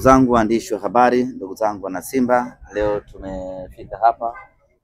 zangu waandishi wa habari, ndugu zangu wana Simba, leo tumefika hapa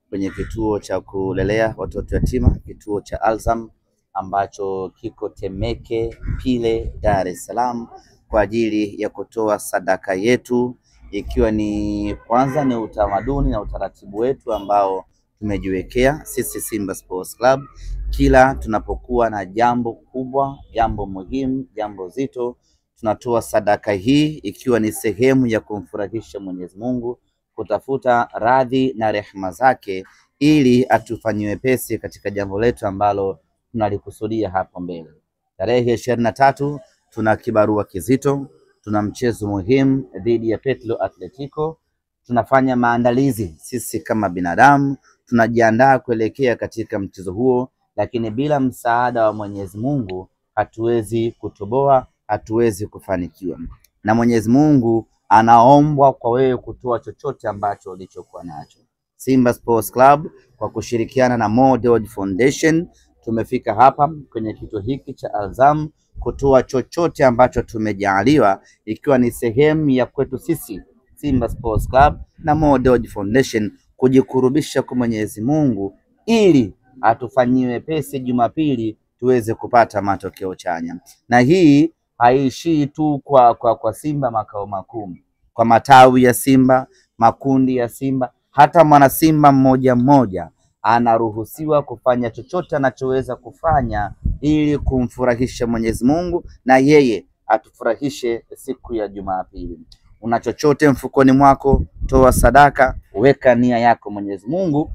kwenye kituo cha kulelea watoto yatima, kituo cha Alzam ambacho kiko Temeke Pile, Dar es Salaam, kwa ajili ya kutoa sadaka yetu, ikiwa ni kwanza ni utamaduni na utaratibu wetu ambao tumejiwekea sisi Simba Sports Club. Kila tunapokuwa na jambo kubwa, jambo muhimu, jambo zito, tunatoa sadaka hii, ikiwa ni sehemu ya kumfurahisha Mwenyezi Mungu, kutafuta radhi na rehema zake, ili atufanyie wepesi katika jambo letu ambalo tunalikusudia hapo mbele. Tarehe 23 tuna kibarua kizito, tuna mchezo muhimu dhidi ya Petro Atletico. Tunafanya maandalizi sisi kama binadamu, tunajiandaa kuelekea katika mchezo huo, lakini bila msaada wa Mwenyezi Mungu hatuwezi kutoboa, hatuwezi kufanikiwa. Na Mwenyezi Mungu anaombwa kwa wewe kutoa chochote ambacho ulichokuwa nacho. Simba Sports Club kwa kushirikiana na Model Foundation tumefika hapa kwenye kituo hiki cha Alzam kutoa chochote ambacho tumejaliwa, ikiwa ni sehemu ya kwetu sisi Simba Sports Club na Model Foundation kujikurubisha kwa Mwenyezi Mungu, ili atufanyiwe pesi Jumapili tuweze kupata matokeo chanya. Na hii haishii tu kwa Simba makao makuu, kwa matawi ya Simba, makundi ya Simba, hata mwana Simba mmoja mmoja anaruhusiwa kufanya chochote anachoweza kufanya ili kumfurahisha Mwenyezi Mungu na yeye atufurahishe siku ya Jumapili. Una chochote mfukoni mwako, toa sadaka, weka nia yako Mwenyezi Mungu,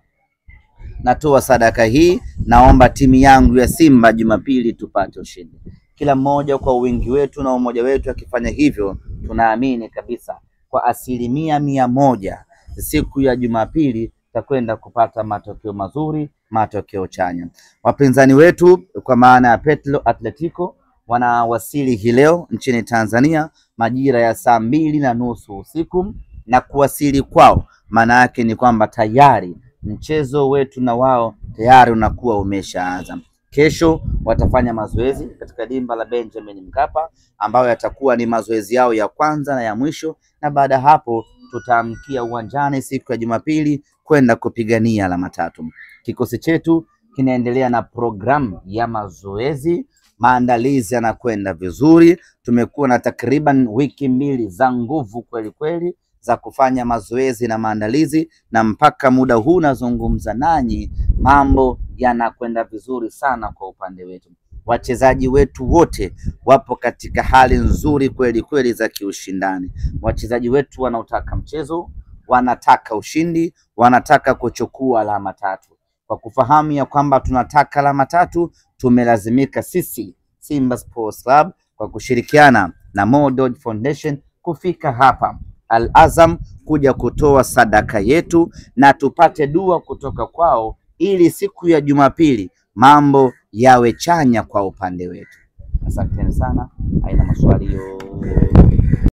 natoa sadaka hii, naomba timu yangu ya Simba Jumapili tupate ushindi. Kila mmoja kwa wingi wetu na umoja wetu akifanya hivyo, tunaamini kabisa kwa 100% siku ya Jumapili tutakwenda kupata matokeo mazuri, matokeo chanya. Wapinzani wetu kwa maana ya Petro Atletico wanawasili hii leo nchini Tanzania majira ya saa 2:30 usiku, na kuwasili kwao maana yake ni kwamba tayari mchezo wetu na wao tayari unakuwa umeshaanza. Kesho watafanya mazoezi katika dimba la Benjamin Mkapa, ambayo yatakuwa ni mazoezi yao ya kwanza na ya mwisho, na baada hapo tutaamkia uwanjani siku ya Jumapili kwenda kupigania alama 3. Kikosi chetu kinaendelea na programu ya mazoezi, maandalizi yanakwenda vizuri. Tumekuwa na takriban wiki 2 za nguvu kweli kweli za kufanya mazoezi na maandalizi, na mpaka muda huu nazungumza nanyi mambo yanakwenda vizuri sana kwa upande wetu. Wachezaji wetu wote wapo katika hali nzuri kweli kweli za kiushindani. Wachezaji wetu wanaotaka mchezo, wanataka ushindi, wanataka kuchukua alama 3. Kwa kufahamu ya kwamba tunataka alama 3, tumelazimika sisi Simba Sports Club kwa kushirikiana na Model Foundation kufika hapa Al-Azam kuja kutoa sadaka yetu na tupate dua kutoka kwao, ili siku ya Jumapili mambo yawe chanya kwa upande wetu. Asanteni sana, haina maswali.